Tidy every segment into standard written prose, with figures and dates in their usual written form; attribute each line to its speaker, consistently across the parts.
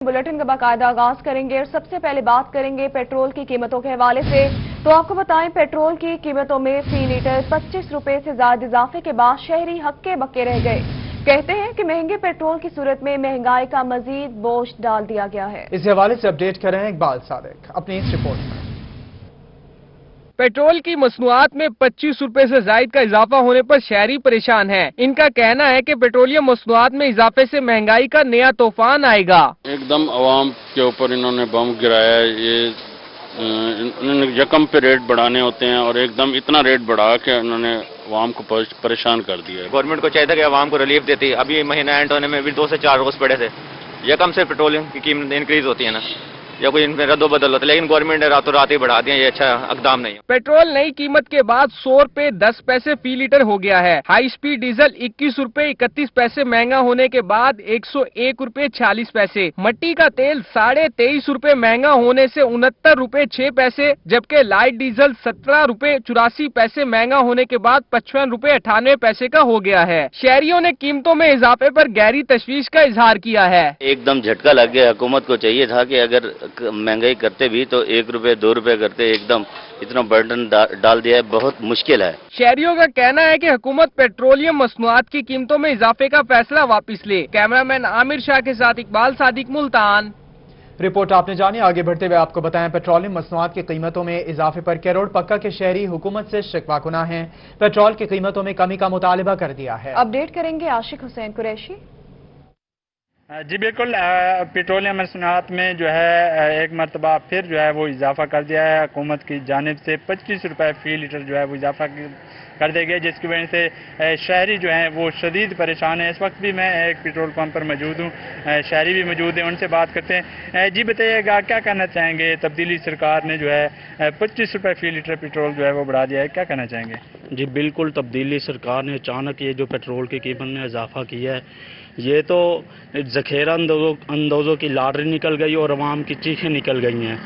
Speaker 1: Bulletin का बाकायदा आगाज करेंगे और सबसे पहले बात करेंगे पेट्रोल की कीमतों के हवाले से। तो आपको बताएं, पेट्रोल की कीमतों में फी लीटर 25 रुपए से ज्यादा इजाफे के बाद शहरी हक्के बक्के रह गए। कहते हैं कि महंगे पेट्रोल की सूरत में महंगाई का मजीद बोझ डाल दिया गया है।
Speaker 2: इस हवाले से अपडेट कर रहे हैं इकबाल सादिक अपनी इस रिपोर्ट में।
Speaker 3: पेट्रोल की मसनूआत में 25 रुपए से जायद का इजाफा होने पर शहरी परेशान हैं। इनका कहना है कि पेट्रोलियम मसनूआत में इजाफे से महंगाई का नया तूफान आएगा।
Speaker 4: एकदम अवाम के ऊपर इन्होंने बम गिराया है। ये इन्होंने यकम पे रेट बढ़ाने होते हैं और एकदम इतना रेट बढ़ा के उन्होंने अवाम को परेशान कर दिया है।
Speaker 5: गवर्नमेंट को चाहिए था कि अवाम को रिलीफ देती। अभी महीना एंड होने में भी 2 से 4 रोज पड़े थे। यकम से पेट्रोलियम की कीमत इंक्रीज होती है ना, या कोई इनमें रद्दो बदल होता है, लेकिन गवर्नमेंट ने रातों रात ही बढ़ा दिया। ये अच्छा इकदाम नहीं है।
Speaker 3: पेट्रोल नई कीमत के बाद 100 रुपए 10 पैसे फी लीटर हो गया है। हाई स्पीड डीजल 21 रुपए 31 पैसे महंगा होने के बाद 101 रुपए 46 पैसे। मट्टी का तेल 23.5 रुपए महंगा होने से 69 रुपए 6 पैसे, जबकि लाइट डीजल 17 रुपए 84 पैसे महंगा होने के बाद 55 रुपए 98 पैसे का हो गया है। शहरियों ने कीमतों में इजाफे पर गहरी तशवीश का इजहार किया है।
Speaker 6: एकदम झटका लग गया। हुकूमत को चाहिए था कि अगर महंगाई करते भी तो 1 रुपए 2 रुपए करते। एकदम इतना बर्डन डाल दिया है, बहुत मुश्किल है।
Speaker 3: शहरियों का कहना है कि हुकूमत पेट्रोलियम मसनूआत की कीमतों में इजाफे का फैसला वापस ले। कैमरामैन आमिर शाह के साथ इकबाल सादिक, मुल्तान।
Speaker 2: रिपोर्ट आपने जानी। आगे बढ़ते हुए आपको बताएं, पेट्रोलियम मसनूआत की कीमतों में इजाफे पर करोड़ पक्का के शहरी हुकूमत से शिकवा हैं। पेट्रोल की कीमतों में कमी का मुतालिबा कर दिया है।
Speaker 1: अपडेट करेंगे आशिक हुसैन कुरैशी।
Speaker 7: जी बिल्कुल, पेट्रोलियम मसनूआत में जो है एक मरतबा फिर जो है वो इजाफा कर दिया है हुकूमत की जानिब से। 25 रुपए फी लीटर जो है वो इजाफा कर दिया गया, जिसकी वजह से शहरी जो हैं वो शदीद परेशान है। इस वक्त भी मैं एक पेट्रोल पंप पर मौजूद हूँ, शहरी भी मौजूद हैं, उनसे बात करते हैं। जी बताइएगा, क्या कहना चाहेंगे? तब्दीली सरकार ने जो है 25 रुपए फी लीटर पेट्रोल जो है वो बढ़ा दिया है, क्या कहना चाहेंगे?
Speaker 8: जी बिल्कुल, तब्दीली सरकार ने अचानक ये जो पेट्रोल की कीमत में इजाफा किया है, ये तो ज़ख़ीरा अंदोज़ों की लॉटरी निकल गई और अवाम की चीखें निकल गई हैं।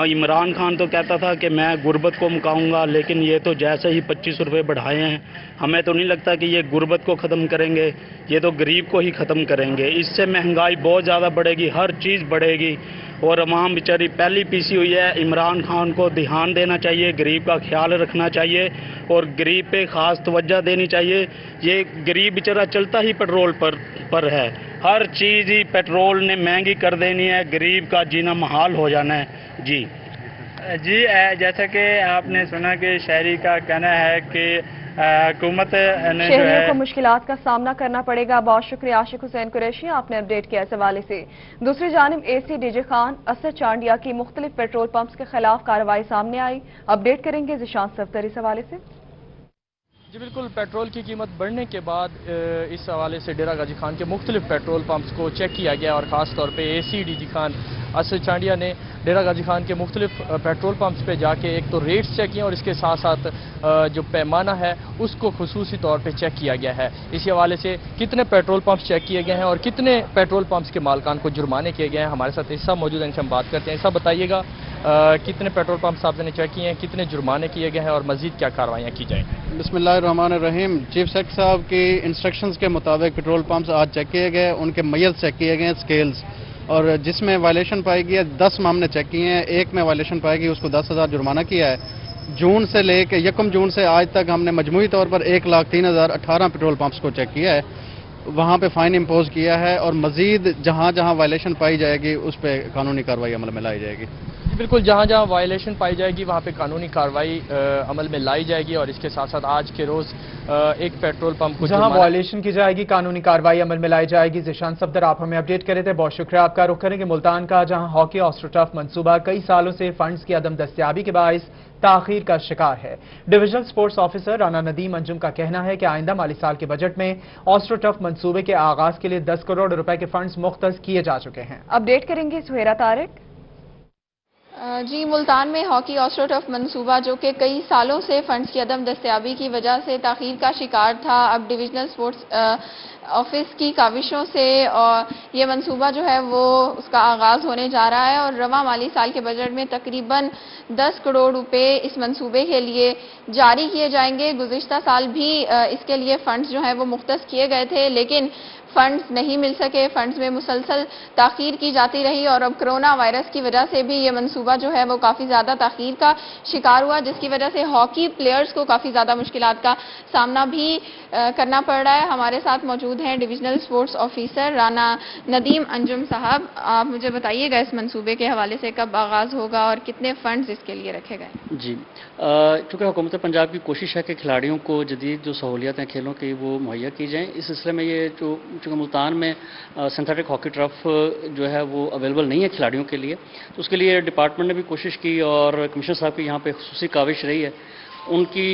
Speaker 8: इमरान खान तो कहता था कि मैं गुर्बत को मुकाऊंगा, लेकिन ये तो जैसे ही 25 रुपए बढ़ाए हैं, हमें तो नहीं लगता कि ये गुर्बत को ख़त्म करेंगे, ये तो गरीब को ही ख़त्म करेंगे। इससे महंगाई बहुत ज़्यादा बढ़ेगी, हर चीज़ बढ़ेगी और अवाम बेचारी पहली पीसी हुई है। इमरान खान को ध्यान देना चाहिए, गरीब का ख्याल रखना चाहिए और गरीब पे ख़ास तवज्जो देनी चाहिए। ये गरीब बेचारा चलता ही पेट्रोल पर है, हर चीज़ ही पेट्रोल ने महंगी कर देनी है, गरीब का जीना महाल हो जाना है। जी
Speaker 7: जैसा कि आपने सुना कि शहरी का कहना है कि हुकूमत ने जो
Speaker 1: शहरियों
Speaker 7: है
Speaker 1: को मुश्किलात का सामना करना पड़ेगा। बहुत शुक्रिया आशिक हुसैन कुरैशी, आपने अपडेट किया इस हवाले से। दूसरी जानिब एसी डीजे खान असद चांडिया की मुख्तलिफ पेट्रोल पंप्स के खिलाफ कार्रवाई सामने आई। अपडेट करेंगे जिशान सफ्तर इस हवाले से।
Speaker 3: जी बिल्कुल, पेट्रोल की कीमत बढ़ने के बाद इस हवाले से डेरा गाजी खान के मुख्तलिफ पेट्रोल पंप्स को चेक किया गया और ख़ास तौर पे एसी डीजी खान असद चांडिया ने डेरा गाजी खान के मुख्तलिफ पेट्रोल पंप्स पे जाके एक तो रेट्स चेक किए और इसके साथ साथ जो पैमाना है उसको खुसूसी तौर पे चेक किया गया है। इसी हवाले से कितने पेट्रोल पंप्स चेक किए गए हैं और कितने पेट्रोल पंप्स के मालकान को जुर्माने किए गए हैं, हमारे साथ ऐसा मौजूद है, इनसे हम बात करते हैं। ऐसा बताइएगा, कितने पेट्रोल पंप्स आपने चेक किए हैं, कितने जुर्माने किए गए हैं और मजीद क्या कार्रवाइयाँ की जाएंगी?
Speaker 9: बिस्मिल्लाहिर्रहमानिर्रहीम। चीफ सेक्रेटरी साहब की इंस्ट्रक्शंस के मुताबिक पेट्रोल पंप्स आज चेक किए गए, उनके मैल चेक किए गए स्केल्स, और जिसमें वायलेशन पाएगी है 10 मामले चेक किए हैं, एक में वायलेशन पाएगी उसको 10,000 जुर्माना किया है। जून से लेके 1 जून से आज तक हमने मजमूई तौर पर 1,03,018 पेट्रोल पंप्स को चेक किया है, वहाँ पे फाइन इम्पोज किया है और मजीद जहाँ जहाँ वायलेशन पाई जाएगी उस पर कानूनी कार्रवाई अमल में लाई जाएगी।
Speaker 3: बिल्कुल, जहाँ जहाँ वायलेशन पाई जाएगी वहाँ पे कानूनी कार्रवाई अमल में लाई जाएगी और इसके साथ साथ आज के रोज एक पेट्रोल पंप को
Speaker 2: जहाँ वायलेशन की जाएगी कानूनी कार्रवाई अमल में लाई जाएगी। जिशान सफ्दर, आप हमें अपडेट करे थे, बहुत शुक्रिया आपका। रुख करेंगे मुल्तान का, जहाँ हॉकी ऑस्ट्रोटर्फ मंसूबा कई सालों से फंड्स की अदम दस्तियाबी के बायस ताखीर का शिकार है। Divisional sports officer Rana Nadeem Anjum का कहना है कि आइंदा माली साल के बजट में ऑस्ट्रोटर्फ मंसूबे के आगाज के लिए 10 करोड़ रुपए के फंड्स मुख्तस किए जा चुके हैं।
Speaker 1: अपडेट करेंगे सुहेरा तारिक।
Speaker 10: जी, मुल्तान में हॉकी ऑस्ट्रोटर्फ मंसूबा जो कि कई सालों से फंड्स की अदम दस्तयाबी की वजह से ताखीर का शिकार था, अब डिविजनल स्पोर्ट्स ऑफिस की काविशों से और ये मंसूबा जो है वो उसका आगाज़ होने जा रहा है और रवां माली साल के बजट में तकरीबन 10 करोड़ रुपए इस मंसूबे के लिए जारी किए जाएंगे। गुज़िश्ता साल भी इसके लिए फंड्स जो हैं वो मुख्तस किए गए थे, लेकिन फंड्स नहीं मिल सके, फंड्स में मुसलसल ताख़ीर की जाती रही और अब कोरोना वायरस की वजह से भी ये मंसूबा जो है वो काफ़ी ज़्यादा ताख़ीर का शिकार हुआ, जिसकी वजह से हॉकी प्लेयर्स को काफ़ी ज़्यादा मुश्किलात का सामना भी करना पड़ रहा है। हमारे साथ मौजूद हैं divisional sports officer Rana Nadeem Anjum साहब। आप मुझे बताइएगा इस मंसूबे के हवाले से कब आगाज़ होगा और कितने फंड्स इसके लिए रखे गए?
Speaker 11: जी, चूँकि हुकूमत पंजाब की कोशिश है कि खिलाड़ियों को जदीद जो सहूलियत हैं खेलों की वो मुहैया की जाएँ। इस सिलसिले में ये जो चूँकि मुल्तान में सिंथेटिक हॉकी टर्फ जो है वो अवेलेबल नहीं है खिलाड़ियों के लिए, तो उसके लिए डिपार्टमेंट ने भी कोशिश की और कमिश्नर साहब की यहाँ पे खुसूसी काविश रही है। उनकी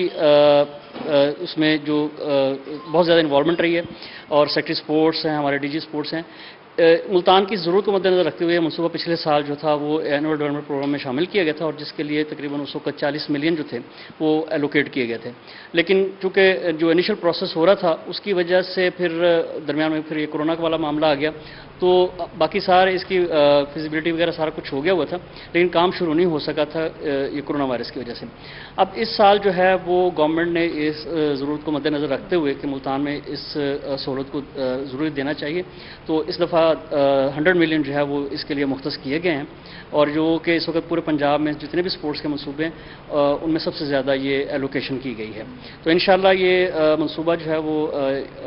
Speaker 11: उसमें जो बहुत ज़्यादा इन्वॉल्वमेंट रही है और सेक्रेटरी स्पोर्ट्स हैं, हमारे डीजी स्पोर्ट्स हैं। मुल्तान की ज़रूरत को मद्देनज़र रखते हुए मनसूबा पिछले साल जो था वो एनुअल डेवलपमेंट प्रोग्राम में शामिल किया गया था और जिसके लिए तकरीबन उस वक्त 40 मिलियन जो थे वो एलोकेट किए गए थे। लेकिन चूँकि जो इनिशियल प्रोसेस हो रहा था उसकी वजह से फिर दरमियान में फिर ये कोरोना का वाला मामला आ गया, तो बाकी सारे इसकी फिजिबिलिटी वगैरह सारा कुछ हो गया हुआ था, लेकिन काम शुरू नहीं हो सका था ये कोरोना वायरस की वजह से। अब इस साल जो है वो गवर्नमेंट ने इस ज़रूरत को मद्देनज़र रखते हुए कि मुल्तान में इस सहूलत को ज़रूरी देना चाहिए, तो इस दफ़ा 100 मिलियन जो है वो इसके लिए मुख्तस किए गए हैं और जो कि इस वक्त पूरे पंजाब में जितने भी स्पोर्ट्स के मनसूबे हैं उनमें सबसे ज़्यादा ये एलोकेशन की गई है। तो इंशाल्लाह ये मनसूबा जो है वो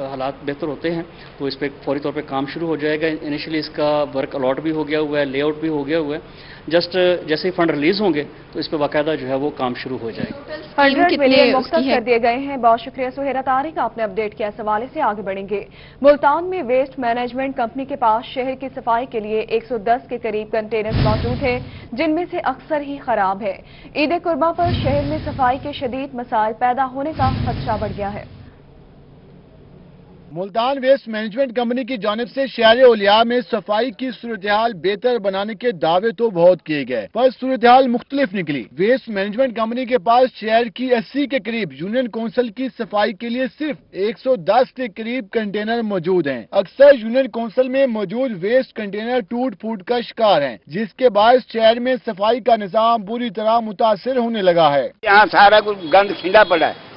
Speaker 11: हालात बेहतर होते हैं तो इस पर फौरी तौर पर काम शुरू हो जाएगा। इनिशियली इसका वर्क अलॉट भी हो गया हुआ है, लेआउट भी हो गया हुआ है, जस्ट जैसे ही फंड रिलीज होंगे तो इस पर बाकायदा जो है वो काम शुरू हो जाएगा।
Speaker 1: 100 मिलियन मुख्तस कर दिए गए हैं। बहुत शुक्रिया सुहेरा तारिक, आपने अपडेट किया। इस हवाले से आगे बढ़ेंगे। मुल्तान में वेस्ट मैनेजमेंट कंपनी के पास शहर की सफाई के लिए 110 के करीब कंटेनर मौजूद हैं, जिनमें से अक्सर ही खराब है। ईद कुर्बान पर शहर में सफाई के शदीद मसाइल पैदा होने का खदशा बढ़ गया है।
Speaker 12: मुल्तान वेस्ट मैनेजमेंट कंपनी की जानिब से शहर ओलिया में सफाई की सूरत-ए-हाल बेहतर बनाने के दावे तो बहुत किए गए, पर सूरत-ए-हाल मुख्तलिफ निकली। वेस्ट मैनेजमेंट कंपनी के पास शहर की 80 के करीब यूनियन काउंसिल की सफाई के लिए सिर्फ 110 के करीब कंटेनर मौजूद हैं। अक्सर यूनियन काउंसिल में मौजूद वेस्ट कंटेनर टूट फूट का शिकार हैं, जिसके बाद शहर में सफाई का निजाम बुरी तरह मुतासिर होने लगा है।
Speaker 13: यहाँ सारा कुछ गंद खिंडा पड़ा है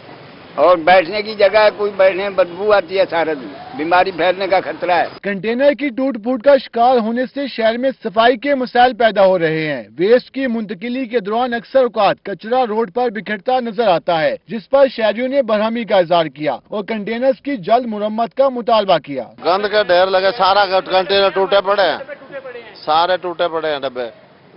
Speaker 13: और बैठने की जगह कोई बैठने में बदबू आती है, सारा बीमारी फैलने का खतरा है।
Speaker 12: कंटेनर की टूट फूट का शिकार होने से शहर में सफाई के मसाइल पैदा हो रहे हैं। वेस्ट की मुंतकिली के दौरान अक्सर औकात कचरा रोड पर बिखरता नजर आता है, जिस पर शहरियों ने बरहमी का इजहार किया और कंटेनर्स की जल्द मुरम्मत का मुतालबा किया।
Speaker 14: गंद के ढेर लगे, सारा कंटेनर टूटे पड़े हैं, सारे टूटे पड़े हैं डब्बे,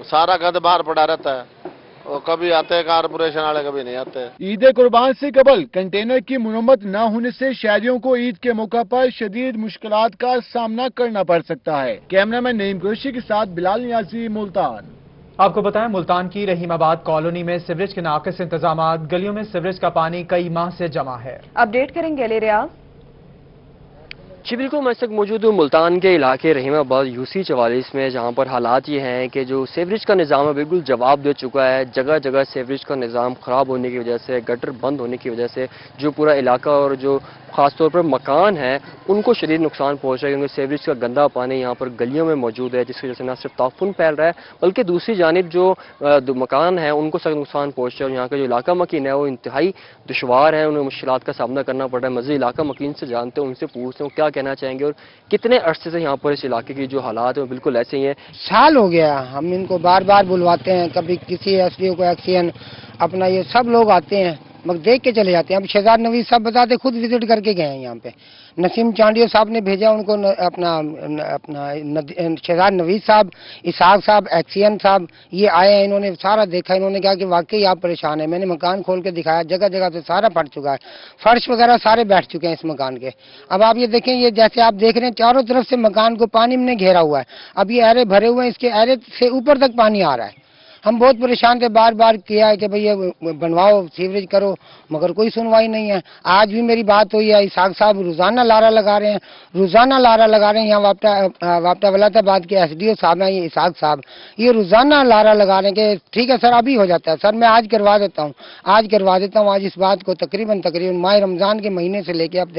Speaker 14: सारा गंद बाहर पड़ा रहता है और कभी आते हैं कारपोरेशन वाले, कभी नहीं आते।
Speaker 12: ईद कुर्बान से कबल कंटेनर की मुरम्मत न होने से शहरियों को ईद के मौका पर शदीद मुश्किलात का सामना करना पड़ सकता है। कैमरामैन नईम कुरैशी के साथ बिलाल नियाज़ी, मुल्तान।
Speaker 2: आपको बताएं, मुल्तान की रहीमाबाद कॉलोनी में सीवरेज के नाक़िस इंतजाम, गलियों में सीवरेज का पानी कई माह से जमा है।
Speaker 1: अपडेट करेंगे अली रियाज।
Speaker 15: जी बिल्कुल, मैं इस वक्त मौजूद हूँ मुल्तान के इलाके रहीमाबाद यूसी 44 में, जहाँ पर हालात ये हैं कि जो सीवरेज का निज़ाम है बिल्कुल जवाब दे चुका है। जगह जगह सीवरेज का निज़ाम ख़राब होने की वजह से, गटर बंद होने की वजह से जो पूरा इलाका और जो ख़ासतौर पर मकान है उनको शदीद नुकसान पहुँच रहा है, क्योंकि सीवरेज का गंदा पानी यहाँ पर गलियों में मौजूद है, जिसकी वजह से न सिर्फ ताफुन फैल रहा है बल्कि दूसरी जानिब जो मकान है उनको सख्त नुकसान पहुँच रहा है। और यहाँ का जो इलाका मकीन है वो इंतहाई दुशवार है, उन्हें मुश्किलात का सामना करना पड़ रहा है। मज़ीद इलाका मकीन से जानते हैं, उनसे पूछते हैं क्या कहना चाहेंगे और कितने अरसे से यहाँ पर इस इलाके की जो हालात है बिल्कुल ऐसे ही हैं।
Speaker 16: साल हो गया, हम इनको बार बार बुलवाते हैं, कभी किसी एसडीओ को एक्सीएन अपना ये सब लोग आते हैं मगर देख के चले जाते हैं। अब शहजाद नवीद साहब बताते खुद विजिट करके गए हैं यहाँ पे, नसीम चांडियो साहब ने भेजा उनको, अपना शहजाद नवीद साहब, इसाक साहब, एक्सीएन साहब ये आए हैं, इन्होंने सारा देखा, इन्होंने कहा कि वाकई आप परेशान है। मैंने मकान खोल के दिखाया, जगह जगह से सारा फट चुका है, फर्श वगैरह सारे बैठ चुके हैं इस मकान के। अब आप ये देखें, ये जैसे आप देख रहे हैं चारों तरफ से मकान को पानी में घेरा हुआ है, अब ये एरे भरे हुए हैं, इसके एरे से ऊपर तक पानी आ रहा है। हम बहुत परेशान थे, बार बार किया है कि भैया बनवाओ, सीवरेज करो, मगर कोई सुनवाई नहीं है। आज भी मेरी बात हुई है, इसाक साहब रोजाना लारा लगा रहे हैं, रोजाना लारा लगा रहे हैं। यहाँ वापटा वलाताबाद के SDO साहब हैं, ये इसाक साहब, ये रोजाना लारा लगा रहे हैं कि ठीक है सर अभी हो जाता है, सर मैं आज करवा देता हूँ, आज करवा देता हूँ। आज इस बात को तकरीबन माह रमजान के महीने से लेके आप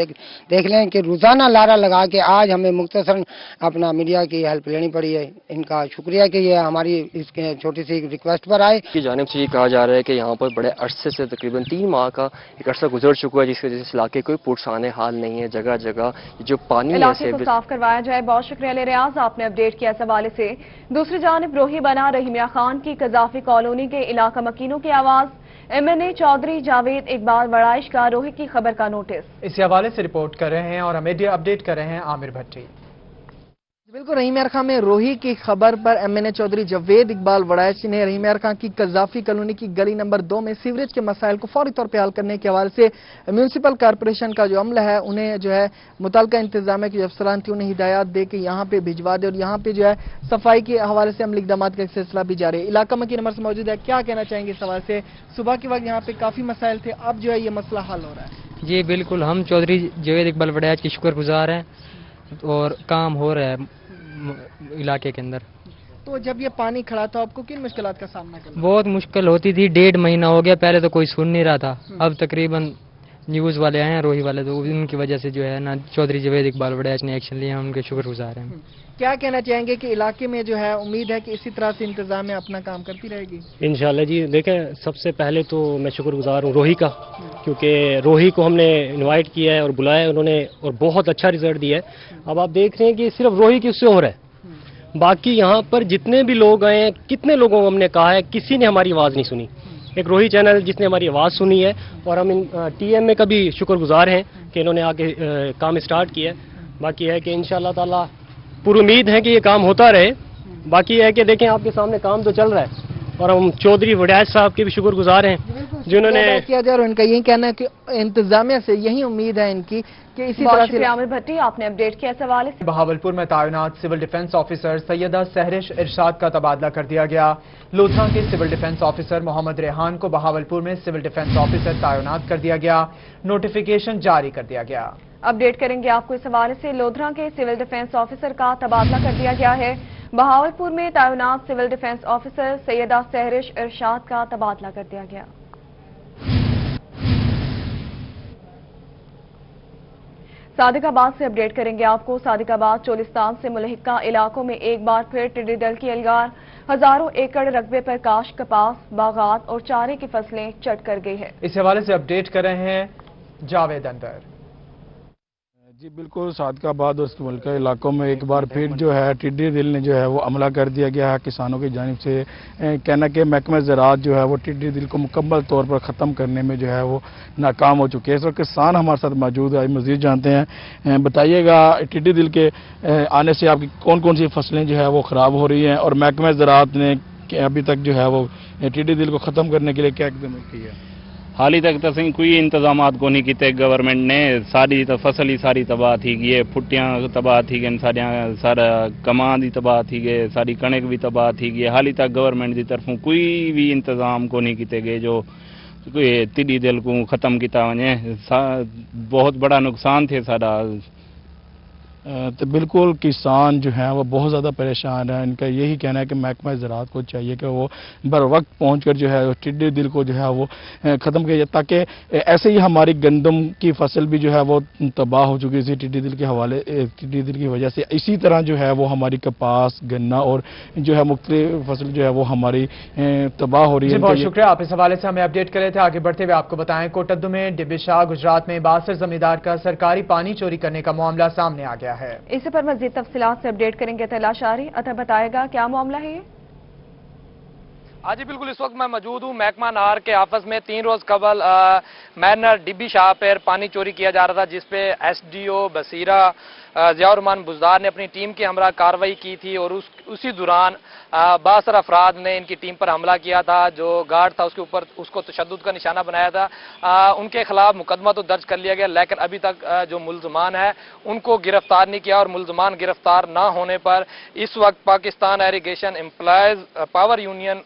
Speaker 16: देख लें कि रोजाना लारा लगा के आज हमें मुख्तसरन अपना मीडिया की हेल्प लेनी पड़ी है। इनका शुक्रिया कि ये हमारी इस छोटी सी रिक्वेस्ट पर आए।
Speaker 15: की जानिब से ये कहा जा रहा है कि यहाँ पर बड़े अरसे से तकरीबन 3 माह का एक अरसा गुजर चुका है, जिसकी वजह से इलाके कोई पुरसाने हाल नहीं है। जगह जगह जो पानी है
Speaker 1: इलाके को साफ करवाया जाए। बहुत शुक्रिया ले रियाज, आपने अपडेट किया इस हवाले से। दूसरी जानिब रोही बना रहीमिया खान की कजाफी कॉलोनी के इलाका मकीनों की आवाज। MNA चौधरी जावेद इकबाल वड़ाइश का रोही की खबर का नोटिस।
Speaker 2: इसी हवाले से रिपोर्ट कर रहे हैं और मीडिया अपडेट कर रहे हैं आमिर भट्टी।
Speaker 17: बिल्कुल, रहीमिया खां में रोही की खबर पर MNA चौधरी जावेद इकबाल वड़ाइश ने रहीमिया खां की कजाफी कॉलोनी की गली नंबर 2 में सीवरेज के मसाइल को फौरी तौर पर हल करने के हवाले से म्यूनसिपल कॉरपोरेशन का जो अमला है उन्हें जो है मुतल्लिका इंतजामिया के जो अफसरान थी उन्हें हिदायत दे के यहाँ पे भिजवा दे और यहाँ पे जो है सफाई के हवाले से अमली इक़दाम का सिलसिला भी जारी है। इलाका मकी नंबर से मौजूद है, क्या कहना चाहेंगे इस हवाले से? सुबह के वक्त यहाँ पे काफी मसाइल थे, अब जो है ये मसला हल हो रहा है।
Speaker 18: जी बिल्कुल, हम चौधरी जावेद इकबाल वड़ाइश के शुक्रगुजार हैं और काम हो रहा है इलाके के अंदर।
Speaker 17: तो जब ये पानी खड़ा था आपको किन मुश्किलात का सामना करना?
Speaker 18: बहुत मुश्किल होती थी, 1.5 महीना हो गया, पहले तो कोई सुन नहीं रहा था। अब तकरीबन न्यूज़ वाले आए हैं, रोही वाले, तो उनकी वजह से जो है ना चौधरी जावेद इकबाल वड़ाइश ने एक्शन लिया, उनके शुक्रगुजार हैं।
Speaker 17: क्या कहना चाहेंगे कि इलाके में जो है उम्मीद है कि इसी तरह से इंतजामिया अपना काम करती रहेगी?
Speaker 19: इंशाल्लाह जी। देखें, सबसे पहले तो मैं शुक्रगुजार हूँ रोही का, क्योंकि रोही को हमने इनवाइट किया है और बुलाया है उन्होंने और बहुत अच्छा रिजल्ट दिया है। अब आप देख रहे हैं कि सिर्फ रोही की उससे हो रहा है, बाकी यहाँ पर जितने भी लोग आए हैं, कितने लोगों को हमने कहा है, किसी ने हमारी आवाज़ नहीं सुनी। एक रोही चैनल जिसने हमारी आवाज़ सुनी है और हम TMA का भी शुक्रगुजार हैं कि इन्होंने आके काम स्टार्ट किया है। बाकी है कि इंशाअल्लाह ताला पूरी उम्मीद है कि ये काम होता रहे। बाकी है कि देखें आपके सामने काम तो चल रहा है और हम चौधरी वड़ाइश साहब के भी शुक्रगुजार हैं जिन्होंने
Speaker 17: किया जाए। और उनका यही कहना है कि इंतजामिया से यही उम्मीद है इनकी कि इसी तरह से।
Speaker 1: आमिर भट्टी, आपने अपडेट किया इस हवाले से।
Speaker 2: बहावलपुर में तैनात civil defence officer Syeda Sehrish Irshad का तबादला कर दिया गया। लोधरा के civil defence officer Mohammad Rehan को बहावलपुर में सिविल डिफेंस ऑफिसर तैनात कर दिया गया, नोटिफिकेशन जारी कर दिया गया।
Speaker 1: अपडेट करेंगे आपको इस हवाले से। लोधरा के सिविल डिफेंस ऑफिसर का तबादला कर दिया गया है। बहावलपुर में तैनात civil defence officer Syeda Sehrish Irshad का तबादला कर दिया गया। सादिकाबाद से अपडेट करेंगे आपको। सादिकाबाद चोलिस्तान से मुलहिका इलाकों में एक बार फिर टिड्डी दल की अलगार। हजारों एकड़ रकबे पर काश, कपास, बागात और चारे की फसलें चट कर गई है।
Speaker 2: इस हवाले से अपडेट कर रहे हैं जावेद अंदर।
Speaker 20: जी बिल्कुल, सादिकाबाद और मुल्का इलाकों में एक बार फिर जो है टिड्डी दिल ने जो है वो हमला कर दिया गया है। किसानों की जानिब से कहना कि महकमा ज़राअत जो है वो टिड्डी दिल को मुकम्मल तौर पर ख़त्म करने में जो है वो नाकाम हो चुके हैं। इस वक्त किसान हमारे साथ मौजूद है, मज़ीद जानते हैं। बताइएगा टिड्डी दिल के आने से आपकी कौन कौन सी फसलें जो है वो ख़राब हो रही हैं और महकमा ज़राअत ने अभी तक जो है वो टिड्डी दिल को ख़त्म करने के लिए क्या इक़दाम किया है?
Speaker 21: हाल ही तक तो कोई इंतजाम को नहीं किए गवर्नमेंट ने। सारी तो फसल ही सारी तबाह थी गई, फुटियां तबाह थी गई, सारा कमां दी तबाह थी गए, सारी कणक भी तबाह थी गई। हाल ही तक गवर्नमेंट की तरफों कोई भी इंतजाम को नहीं किए गए जो टिड्डी दिल को ख़त्म किया वने। बहुत बड़ा नुकसान थे सारा।
Speaker 20: तो बिल्कुल किसान जो हैं वो बहुत ज़्यादा परेशान है। इनका यही कहना है कि महकमा ज़राअत को चाहिए कि वो बर वक्त पहुँच कर जो है टिड्डी दिल को जो है वो ख़त्म किया जाए, ताकि ऐसे ही हमारी गंदम की फसल भी जो है वो तबाह हो चुकी थी टिड्डी दिल के हवाले, टिड्डी दिल की वजह से। इसी तरह जो है वो हमारी कपास, गन्ना और जो है मुख्तलिफ फसल जो है वो हमारी तबाह हो रही है।
Speaker 2: बहुत शुक्रिया, आप इस हवाले से हमें अपडेट कर रहे थे। आगे बढ़ते हुए आपको बताएं, कोटद्दू में डिब्बी शाह गुजरात में 62 जमींदार का सरकारी पानी चोरी करने का मामला सामने आ गया है।
Speaker 1: इसी पर मजीद तफसीलात से अपडेट करेंगे तलाशारी। अतः बताएगा क्या मामला है ये?
Speaker 3: आज बिल्कुल इस वक्त मैं मौजूद हूँ महकमा नार के ऑफिस में। 3 रोज कबल मैनर डिब्बी शाह पर पानी चोरी किया जा रहा था, जिसपे SDO बसीरा ज़ियाउर रहमान बुज़दार ने अपनी टीम के हमरा कार्रवाई की थी और उसी दौरान बासर अफराद ने इनकी टीम पर हमला किया था। जो गार्ड था उसके ऊपर उसको तशद्दुद का निशाना बनाया था। उनके खिलाफ मुकदमा तो दर्ज कर लिया गया, लेकिन अभी तक जो मुल्ज़मान है उनको गिरफ्तार नहीं किया और मुल्ज़मान गिरफ्तार ना होने पर इस वक्त Pakistan irrigation employees power union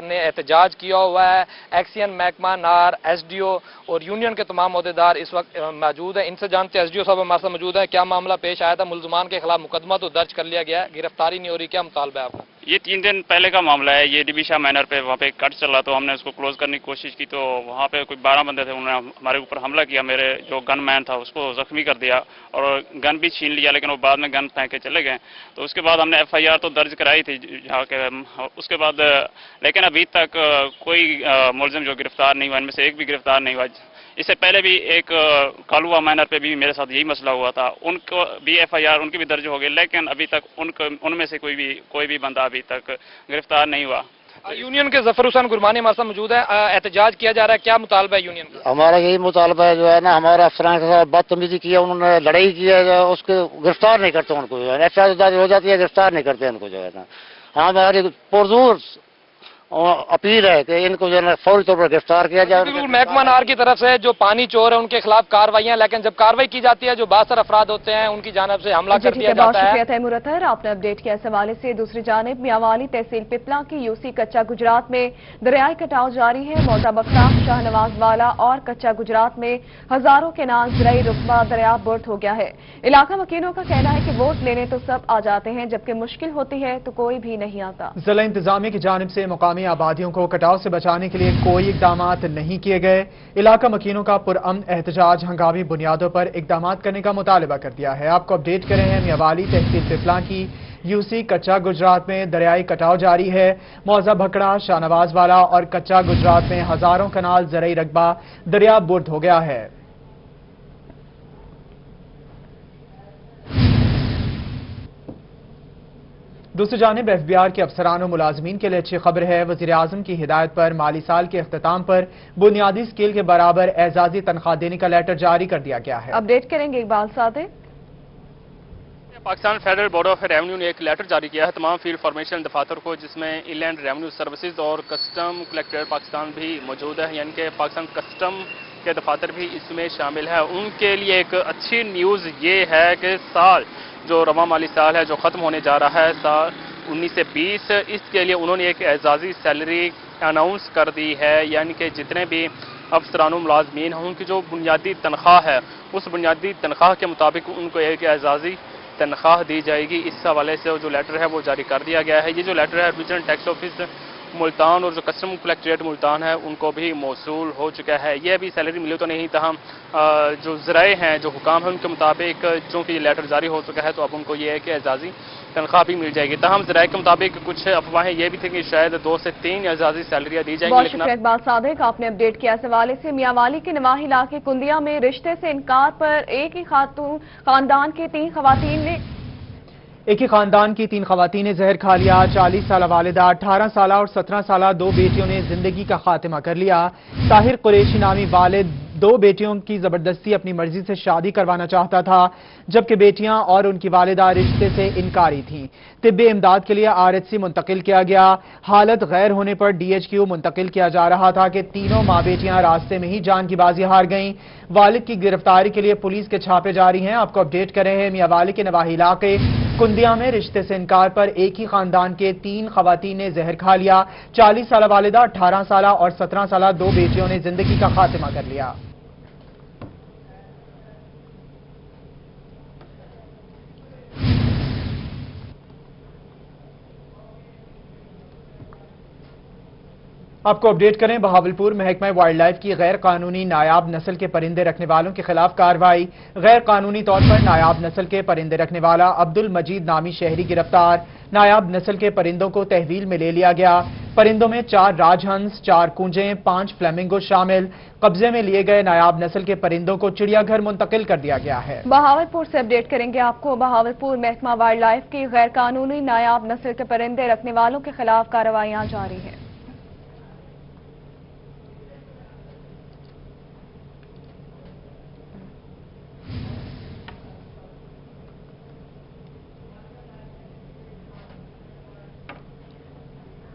Speaker 3: ने एहतजाज किया हुआ है। एक्सियन महकमा नार, एसडीओ और यूनियन के तमाम अहदेदार इस वक्त मौजूद हैं। इनसे जानते हैं, एसडीओ साहब हमारे साथ मौजूद हैं, क्या मामला पेश आया था? मुल्ज़मान के खिलाफ मुकदमा तो दर्ज कर लिया गया है, गिरफ्तारी नहीं हो रही, क्या मुतालबा है आपका?
Speaker 21: ये 3 दिन पहले का मामला है। ये डिबिशा मैनर पे वहाँ पे कट चला तो हमने उसको क्लोज करने की कोशिश की, तो वहाँ पे कोई 12 बंदे थे, उन्होंने हमारे ऊपर हमला किया। मेरे जो गन मैन था उसको जख्मी कर दिया और गन भी छीन लिया, लेकिन वो बाद में गन फेंक के चले गए। तो उसके बाद हमने FIR तो दर्ज कराई थी यहाँ के, उसके बाद लेकिन अभी तक कोई मुलजिम जो गिरफ्तार नहीं हुआ, इनमें से एक भी गिरफ्तार नहीं हुआ। इससे पहले भी एक कालुआ माइनर पे भी मेरे साथ यही मसला हुआ था, उनको भी FIR उनकी भी दर्ज हो गई, लेकिन अभी तक उनमें से कोई भी बंदा अभी तक गिरफ्तार नहीं हुआ।
Speaker 3: यूनियन के जफर हुसैन गुरमानी हमारे साथ मौजूद है, एहतजाज किया जा रहा है, क्या मुतालबा है यूनियन का?
Speaker 4: हमारा यही मुतालबा है, जो है ना, हमारा अफसरान के साथ बदतमीजी किया, उन्होंने लड़ाई की है, उसको गिरफ्तार नहीं करते उनको, जो है FIR हो जाती है, गिरफ्तार नहीं करते उनको, जो है ना। हमारी पुरजोर अपील है कि इनको जो है फौरी तौर पर गिरफ्तार किया जाए।
Speaker 3: बिल्कुल, महकमा नार की तरफ से जो पानी चोर है उनके खिलाफ कार्रवाइयां, लेकिन जब कार्रवाई की जाती है जो बासर अफराद होते हैं उनकी जानब से हमला कर दिया जाता है।
Speaker 1: शुक्रिया तैमूर अतहर, आपने अपडेट किया। इस हवाले से दूसरी जानिब मियांवाली तहसील पिपला की यूसी कच्चा गुजरात में दरियाई कटाव जारी है। मौजा बखरा, शाहनवाज वाला और कच्चा गुजरात में हजारों के नाज ज़राई रुकबा दरिया बुर्द हो गया है। इलाका मकीनों का कहना है कि वोट लेने तो सब आ जाते हैं, जबकि मुश्किल होती है तो कोई भी नहीं आता।
Speaker 2: जिला इंतजामिया की जानिब से मुकामी आबादियों को कटाव से बचाने के लिए कोई इकदाम नहीं किए गए। इलाका मकीनों का पुरअमन एहतजाज हंगामी बुनियादों पर इकदाम करने का मुतालबा कर दिया है। आपको अपडेट करें हैं, मियांवाली तहसील पिपला की यूसी कच्चा गुजरात में दरियाई कटाव जारी है। मौजा भकड़ा, शाहनवाज वाला और कच्चा गुजरात में हजारों कनाल ज़राई रकबा दरिया बुर्द हो गया है। दूसरी जानिब FBR के अफसरान और मुलाजमीन के लिए अच्छी खबर है। वज़ीर आज़म की हिदायत पर माली साल के अख्ताम पर बुनियादी स्केल के बराबर एजाजी तनख्वाह देने का लेटर जारी कर दिया गया है।
Speaker 1: अपडेट करेंगे इकबाल सादे।
Speaker 3: Pakistan federal board of revenue ने एक लेटर जारी किया है तमाम फील्ड फॉर्मेशन दफातर को, जिसमें इनलैंड रेवेन्यू सर्विसेज और कस्टम कलेक्टर पाकिस्तान भी मौजूद है, यानी कि पाकिस्तान कस्टम के दफातर भी इसमें शामिल है। उनके लिए एक अच्छी न्यूज़ ये है कि साल जो रवा माली साल है जो ख़त्म होने जा रहा है, साल 19 से 20, इसके लिए उन्होंने एक एजाजी सैलरी अनाउंस कर दी है, यानी कि जितने भी अफसरान मुलाजमीन हैं उनकी जो बुनियादी तनख्वाह है उस बुनियादी तनख्वाह के मुताबिक उनको एक एजाजी तनख्वाह दी जाएगी। इस हवाले से जो लेटर है वो जारी कर दिया गया है। ये जो लेटर है रीजनल टैक्स ऑफिस मुल्तान और जो कस्टम कलेक्ट्रेट मुल्तान है उनको भी मौसूल हो चुका है। ये अभी सैलरी मिली तो नहीं, तहम जो ज़राए हैं जो हुकाम है उनके मुताबिक चूँकि ये लेटर जारी हो चुका है तो अब उनको ये है कि एजाजी तनख्वाह भी मिल जाएगी। तहम ज़राए के मुताबिक कुछ अफवाहें ये भी थी कि शायद 2 से 3 एजाजी सैलरियाँ दी जाएंगी।
Speaker 1: बहुत शुक्रिया इकबाल सादिक, आपने अपडेट किया। इस हवाले से मियांवाली के नवाही इलाके कुंदिया में रिश्ते से इनकार पर एक ही खानदान की 3 खवातीन ने
Speaker 2: एक ही खानदान की 3 खवातीन ने जहर खा लिया। 40 साल वालिदा, 18 साल और 17 साल 2 बेटियों ने जिंदगी का खात्मा कर लिया। ताहिर कुरैशी नामी वालिद 2 बेटियों की जबरदस्ती अपनी मर्जी से शादी करवाना चाहता था, जबकि बेटियां और उनकी वालिदा रिश्ते से इनकारी थीं। तिब्बी इमदाद के लिए RHC मुंतकिल किया गया। हालत गैर होने पर DHQ मुंतकिल किया जा रहा था कि तीनों माँ बेटियां रास्ते में ही जान की बाजी हार गईं। वालिद की गिरफ्तारी के लिए पुलिस के छापे जारी हैं। आपको अपडेट कर रहे हैं, मियांवाली के नवाही इलाके कुंदिया में रिश्ते से इनकार पर एक ही खानदान के 3 खवातीन ने जहर खा लिया। 40 साल वालिदा, 18 साल और 17 साल 2 बेटियों ने जिंदगी का खात्मा कर लिया। आपको अपडेट करें, बहावलपुर महकमा वाइल्ड लाइफ की गैर कानूनी नायाब नस्ल के परिंदे रखने वालों के खिलाफ कार्रवाई। गैर कानूनी तौर पर नायाब नस्ल के परिंदे रखने वाला अब्दुल मजीद नामी शहरी गिरफ्तार। नायाब नस्ल के परिंदों को तहवील में ले लिया गया। परिंदों में 4 राजहंस, 4 कूंजें, 5 फ्लेमिंगो शामिल। कब्जे में लिए गए नायाब नस्ल के परिंदों को चिड़ियाघर मुंतकिल कर दिया गया है।
Speaker 1: बहावलपुर से अपडेट करेंगे आपको। बहावलपुर महकमा वाइल्ड लाइफ की गैर कानूनी नायाब नस्ल के परिंदे रखने वालों के खिलाफ कार्रवाइयां जारी है।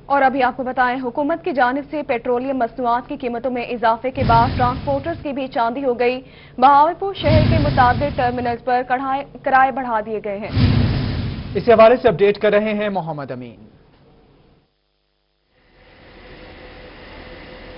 Speaker 1: और अभी आपको बताएं, हुकूमत की जानिब से पेट्रोलियम मसनूआत की कीमतों में इजाफे के बाद ट्रांसपोर्टर्स की भी चांदी हो गई। बहावलपुर शहर के मुताबिक टर्मिनल्स पर किराए बढ़ा दिए गए हैं।
Speaker 2: इस हवाले से अपडेट कर रहे हैं मोहम्मद अमीन।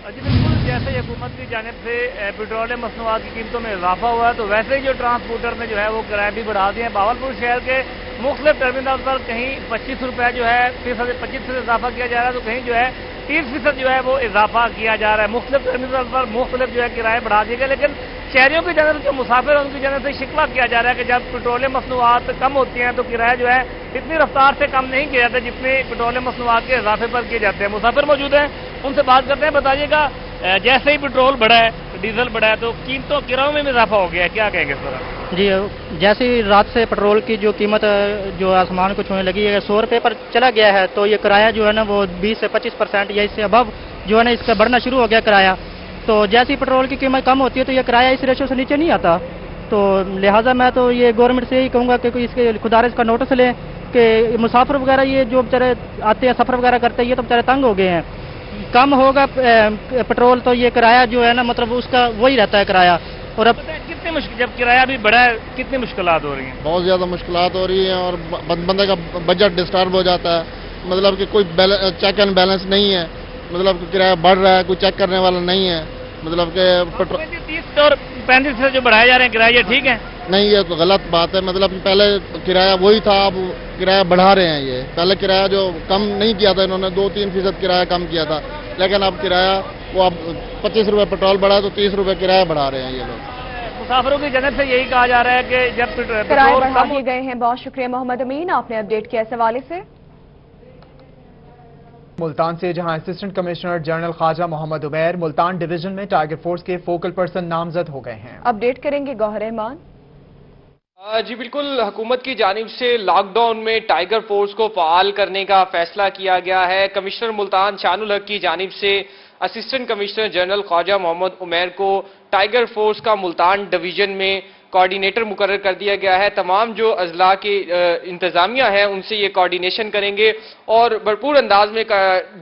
Speaker 5: जी बिल्कुल, जैसे ही हुकूमत की जानिब से पेट्रोलियम मसनूआत की कीमतों में इजाफा हुआ है, तो वैसे ही जो ट्रांसपोर्टर ने जो है वो किराए भी बढ़ा दिए हैं। बहावलपुर शहर के मुख्तलिफ टर्मिनल पर कहीं 25 रुपये जो है 25% इजाफा किया जा रहा है, तो कहीं जो है 30% जो है वो इजाफा किया जा रहा है। मुख्तलिफ टर्मिनल पर मुख्तलिफ जो है किराए बढ़ा दिए गए, लेकिन शहरियों की जानब जो मुसाफिर हैं उनकी जानब से शिकवा किया जा रहा है कि जब पेट्रोलियम मसनूआत कम होती हैं तो किराया जो है इतनी रफ्तार से कम नहीं किया जाता जितने पेट्रोलियम मसनूआत के इजाफे पर किए जाते हैं। मुसाफिर मौजूद हैं, उनसे बात करते हैं। बताइएगा, जैसे ही पेट्रोल बढ़ा है, डीजल बढ़ा है, तो कीमतों किरायों में इजाफा हो गया है, क्या कहेंगे इस तरह?
Speaker 22: जी, जैसे ही रात से पेट्रोल की जो कीमत जो आसमान को छूने लगी है, 100 रुपये पर चला गया है, तो ये किराया जो है ना वो 20 से 25% या इससे अबव जो है ना इसका बढ़ना शुरू हो गया किराया। तो जैसे ही पेट्रोल की कीमत कम होती है तो ये किराया इस रेशो से नीचे नहीं आता। तो लिहाजा मैं तो ये गवर्नमेंट से यही कहूँगा कि कोई इसके खुदारिश का नोटिस लें कि मुसाफिर वगैरह ये जो बेचारे आते हैं सफ़र वगैरह करते हैं, ये तो बेचारे तंग हो गए हैं। कम होगा पेट्रोल तो ये किराया जो है ना मतलब उसका वही रहता है किराया। और अब
Speaker 5: कितनी मुश्किल, जब किराया भी बढ़ा है, कितनी मुश्किलात हो रही हैं?
Speaker 14: बहुत ज़्यादा मुश्किलात हो रही हैं और बंदे का बजट डिस्टर्ब हो जाता है। मतलब कि कोई चेक एंड बैलेंस नहीं है, मतलब कि किराया बढ़ रहा है, कोई चेक करने वाला नहीं है। मतलब कि पेट्रोल
Speaker 5: 30 और 35 से जो बढ़ाए जा रहे हैं किराए, ये ठीक है?
Speaker 14: नहीं, ये तो गलत बात है। मतलब कि पहले किराया वही था, अब किराया बढ़ा रहे हैं। ये पहले किराया जो कम नहीं किया था इन्होंने, 2-3% किराया कम किया था, लेकिन अब किराया वो अब 25 रुपये पेट्रोल बढ़ा तो 30 रुपये किराया बढ़ा रहे हैं ये लोग।
Speaker 5: मुसाफिरों की जानब से यही कहा जा रहा है कि जब
Speaker 1: किराए बढ़ा दिए गए हैं। बहुत शुक्रिया मोहम्मद अमीन, आपने अपडेट किया इस हवाले से।
Speaker 2: मुल्तान से जहां assistant commissioner general Khwaja Mohammad Umair Multan division में टाइगर फोर्स के फोकल पर्सन नामजद हो गए हैं।
Speaker 1: अपडेट करेंगे गौहर रहमान।
Speaker 15: जी बिल्कुल, हुकूमत की जानिब से लॉकडाउन में टाइगर फोर्स को फ़ाल करने का फैसला किया गया है। कमिश्नर मुल्तान शानुल हक की जानिब से assistant commissioner general Khwaja Mohammad Umair को टाइगर फोर्स का मुल्तान डिवीजन में कोऑर्डिनेटर मुकर्रर कर दिया गया है। तमाम जो अजला के इंतजामिया है उनसे ये कोऑर्डिनेशन करेंगे और भरपूर अंदाज में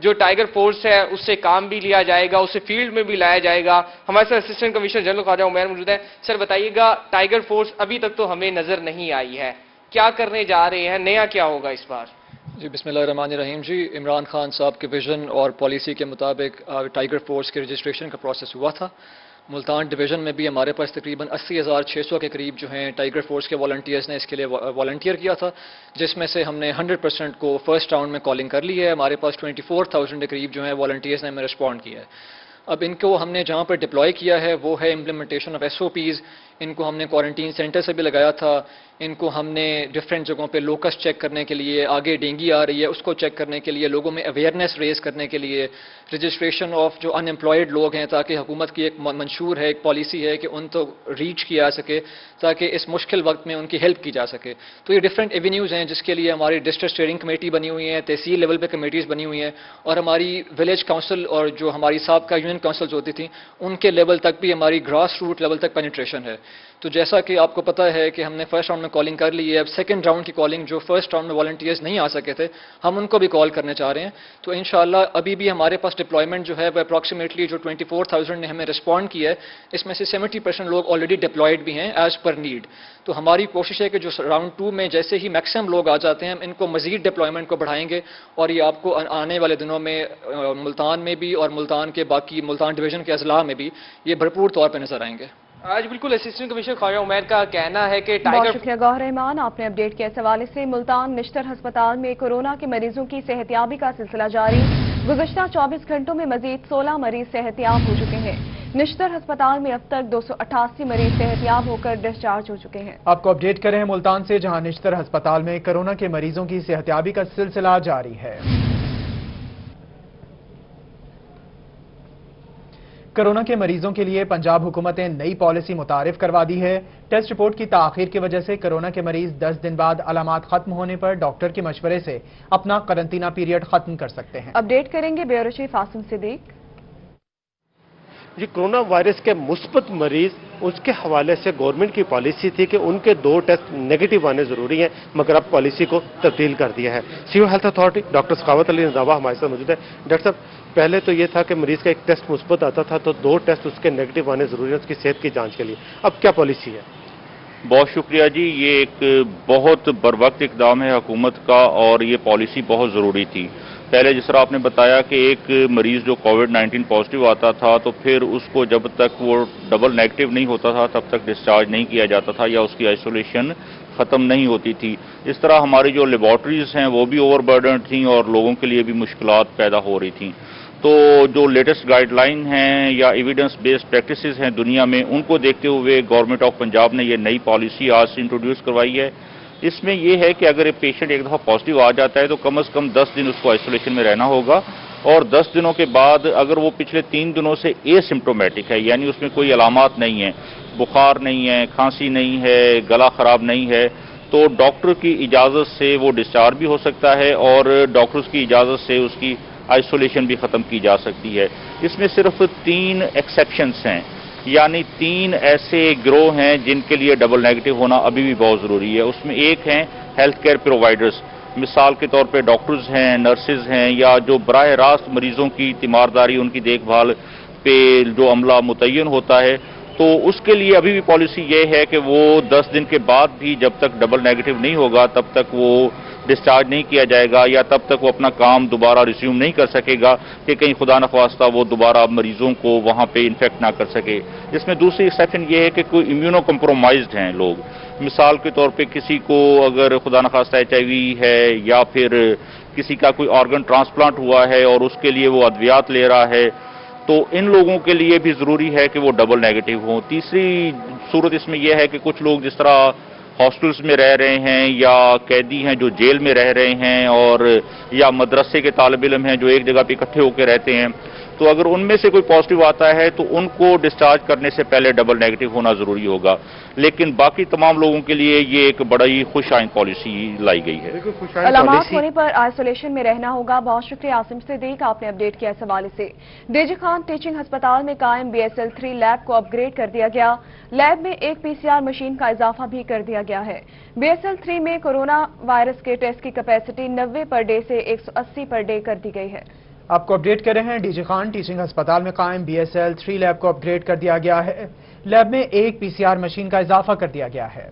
Speaker 15: जो टाइगर फोर्स है उससे काम भी लिया जाएगा, उसे फील्ड में भी लाया जाएगा। हमारे साथ assistant commissioner general Khwaja Umair मौजूद है। सर बताइएगा, टाइगर फोर्स अभी तक तो हमें नजर नहीं आई है, क्या करने जा रहे हैं, नया क्या होगा इस बार?
Speaker 23: जी बिस्मिल्लाहिर्रहमानिर्रहीम। जी, इमरान खान साहब के विजन और पॉलिसी के मुताबिक टाइगर फोर्स के रजिस्ट्रेशन का प्रोसेस हुआ था। मुल्तान डिवीज़न में भी हमारे पास तकरीबन 80,600 के करीब जो हैं टाइगर फोर्स के वॉलंटियर्स ने इसके लिए वॉलंटियर किया था, जिसमें से हमने 100% को फर्स्ट राउंड में कॉलिंग कर ली है। हमारे पास 24,000 के करीब जो हैं वॉलंटियर्स ने हमें रिस्पॉन्ड किया है। अब इनको हमने जहाँ पर डिप्लॉय किया है वो है इम्प्लीमेंटेशन ऑफ SOPs। इनको हमने क्वारंटीन सेंटर से भी लगाया था। इनको हमने डिफरेंट जगहों पे लोकस चेक करने के लिए, आगे डेंगू आ रही है उसको चेक करने के लिए, लोगों में अवेयरनेस रेज करने के लिए, रजिस्ट्रेशन ऑफ जो अनएम्प्लॉयड लोग हैं, ताकि हुकूमत की एक मंशूर है, एक पॉलिसी है कि उन तो रीच किया जा सके ताकि इस मुश्किल वक्त में उनकी हेल्प की जा सके। तो ये डिफरेंट एवेन्यूज़ हैं जिसके लिए हमारी डिस्ट्रिक्ट स्टीयरिंग कमेटी बनी हुई है, तहसील लेवल पे कमेटीज़ बनी हुई हैं और हमारी विलेज काउंसिल और जो हमारी साबका यूनियन काउंसिल्स होती थी उनके लेवल तक भी हमारी ग्रास रूट लेवल तक पेनिट्रेशन है। तो जैसा कि आपको पता है कि हमने फर्स्ट राउंड में कॉलिंग कर ली है, अब सेकंड राउंड की कॉलिंग जो फर्स्ट राउंड में वॉलंटियर्स नहीं आ सके थे हम उनको भी कॉल करने चाह रहे हैं। तो इंशाल्लाह अभी भी हमारे पास डिप्लॉयमेंट जो है वो अप्रॉक्सीमेटली जो 24,000 ने हमें रिस्पॉन्ड किया है, इसमें से 70% लोग ऑलरेडी डिप्लॉयड भी हैं एज पर नीड। तो हमारी कोशिश है कि जो राउंड 2 में जैसे ही मैक्सिमम लोग आ जाते हैं हम इनको मजीद डिप्लॉयमेंट को बढ़ाएंगे और ये आपको आने वाले दिनों में मुल्तान में भी और मुल्तान के बाकी मुल्तान डिवीजन के अजला में भी ये भरपूर तौर पर नजर आएंगे।
Speaker 15: आज बिल्कुल असिस्टेंट कमिश्नर ख्वाजा उमैर का कहना है कि
Speaker 1: बहुत शुक्रिया गौहर रहमान, आपने अपडेट किया इस हवाले से। मुल्तान निश्तर अस्पताल में कोरोना के मरीजों की सेहतियाबी का सिलसिला जारी। गुज़श्ता 24 घंटों में मजीद 16 मरीज सेहतियाब हो चुके हैं। निश्तर अस्पताल में अब तक 288 मरीज सेहतियाब होकर डिस्चार्ज हो चुके हैं।
Speaker 2: आपको अपडेट करें हैं मुल्तान से, जहां निश्तर अस्पताल में कोरोना के मरीजों की सेहतियाबी का सिलसिला जारी है। कोरोना के मरीजों के लिए पंजाब हुकूमत ने नई पॉलिसी मुतारिफ करवा दी है। टेस्ट रिपोर्ट की ताखीर की वजह से कोरोना के मरीज 10 दिन बाद अलामात खत्म होने पर डॉक्टर के मशवरे से अपना क्वारंटीना पीरियड खत्म कर सकते हैं।
Speaker 1: अपडेट करेंगे ब्यूरो चीफ आसिम सिद्दीक।
Speaker 6: یہ کورونا وائرس کے مثبت مریض اس کے حوالے سے گورنمنٹ کی پالیسی تھی کہ ان کے 2 ٹیسٹ نیگیٹو آنے ضروری ہیں، مگر اب پالیسی کو تبدیل کر دیا ہے۔ سیو ہیلتھ اتھارٹی ڈاکٹر سخاوت علی رضاوا ہمارے ساتھ موجود ہے۔ ڈاکٹر صاحب، پہلے تو یہ تھا کہ مریض کا ایک ٹیسٹ مثبت آتا تھا تو 2 ٹیسٹ اس کے نیگیٹو آنے ضروری ہیں اس کی صحت کی جانچ کے لیے، اب کیا پالیسی ہے؟
Speaker 7: بہت شکریہ جی، یہ ایک بہت بروقت اقدام ہے حکومت کا اور یہ پالیسی بہت ضروری تھی۔ پہلے جس طرح آپ نے بتایا کہ ایک مریض جو کووڈ-19 پازیٹیو آتا تھا تو پھر اس کو جب تک وہ ڈبل نیگیٹو نہیں ہوتا تھا تب تک ڈسچارج نہیں کیا جاتا تھا یا اس کی آئسولیشن ختم نہیں ہوتی تھی۔ اس طرح ہماری جو لیبارٹریز ہیں وہ بھی اوور برڈنڈ تھیں اور لوگوں کے لیے بھی مشکلات پیدا ہو رہی تھیں۔ تو جو لیٹسٹ گائیڈ لائن ہیں یا ایویڈنس بیسڈ پریکٹسز ہیں دنیا میں، ان کو دیکھتے ہوئے گورنمنٹ آف پنجاب نے یہ نئی پالیسی آج سے انٹروڈیوس کروائی ہے۔ اس میں یہ ہے کہ اگر ایک پیشنٹ ایک دفعہ پازیٹیو آ جاتا ہے تو کم از کم 10 دن اس کو آئسولیشن میں رہنا ہوگا، اور 10 دنوں کے بعد اگر وہ پچھلے 3 دنوں سے اے سمپٹومیٹک ہے، یعنی اس میں کوئی علامات نہیں ہیں، بخار نہیں ہے، کھانسی نہیں ہے، گلا خراب نہیں ہے، تو ڈاکٹر کی اجازت سے وہ ڈسچارج بھی ہو سکتا ہے اور ڈاکٹرز کی اجازت سے اس کی آئسولیشن بھی ختم کی جا سکتی ہے۔ اس میں صرف 3 ایکسیپشنز ہیں، یعنی 3 ایسے گروہ ہیں جن کے لیے ڈبل نیگیٹو ہونا ابھی بھی بہت ضروری ہے۔ اس میں ایک ہیں ہیلتھ کیئر پرووائڈرز، مثال کے طور پہ ڈاکٹرز ہیں، نرسز ہیں، یا جو براہ راست مریضوں کی تیمارداری ان کی دیکھ بھال پہ جو عملہ متعین ہوتا ہے، تو اس کے لیے ابھی بھی پالیسی یہ ہے کہ وہ 10 دن کے بعد بھی جب تک ڈبل نیگیٹو نہیں ہوگا تب تک وہ ڈسچارج نہیں کیا جائے گا یا تب تک وہ اپنا کام دوبارہ ریزیوم نہیں کر سکے گا کہ کہیں خدا نخواستہ وہ دوبارہ مریضوں کو وہاں پہ انفیکٹ نہ کر سکے۔ اس میں دوسری ایکسیپشن یہ ہے کہ کوئی امیونو کمپرومائزڈ ہیں لوگ، مثال کے طور پہ کسی کو اگر خدا نخواستہ HIV ہے یا پھر کسی کا کوئی آرگن ٹرانسپلانٹ ہوا ہے اور اس کے لیے وہ ادویات لے رہا ہے، تو ان لوگوں کے لیے بھی ضروری ہے کہ وہ ڈبل نیگیٹو ہوں۔ تیسری صورت اس میں یہ ہے کہ کچھ لوگ جس طرح ہاسٹلز میں رہ رہے ہیں یا قیدی ہیں جو جیل میں رہ رہے ہیں، اور یا مدرسے کے طالب علم ہیں جو ایک جگہ پہ اکٹھے ہو کے رہتے ہیں، تو اگر ان میں سے کوئی پازیٹیو آتا ہے تو ان کو ڈسچارج کرنے سے پہلے ڈبل نیگیٹو ہونا ضروری ہوگا۔ لیکن باقی تمام لوگوں کے لیے یہ ایک بڑا ہی خوش آئند پالیسی لائی گئی ہے۔
Speaker 1: علامات ہونے پر آئسولیشن میں رہنا ہوگا۔ بہت شکریہ عاصم صدیق، آپ نے اپڈیٹ کیا اس حوالے سے۔ ڈیجی خان ٹیچنگ ہسپتال میں قائم BSL 3 لیب کو اپ گریڈ کر دیا گیا۔ لیب میں ایک PCR مشین کا اضافہ بھی کر دیا گیا ہے۔ BSL 3 میں کورونا وائرس کے ٹیسٹ کی کیپیسٹی 90 پر ڈے سے 180 پر ڈے کر دی گئی ہے۔
Speaker 2: آپ کو اپڈیٹ کر رہے ہیں، ڈیجی خان ٹیچنگ ہسپتال میں قائم BSL 3 لیب کو اپ گریڈ کر دیا گیا ہے۔ لیب میں ایک PCR مشین کا اضافہ کر دیا گیا ہے۔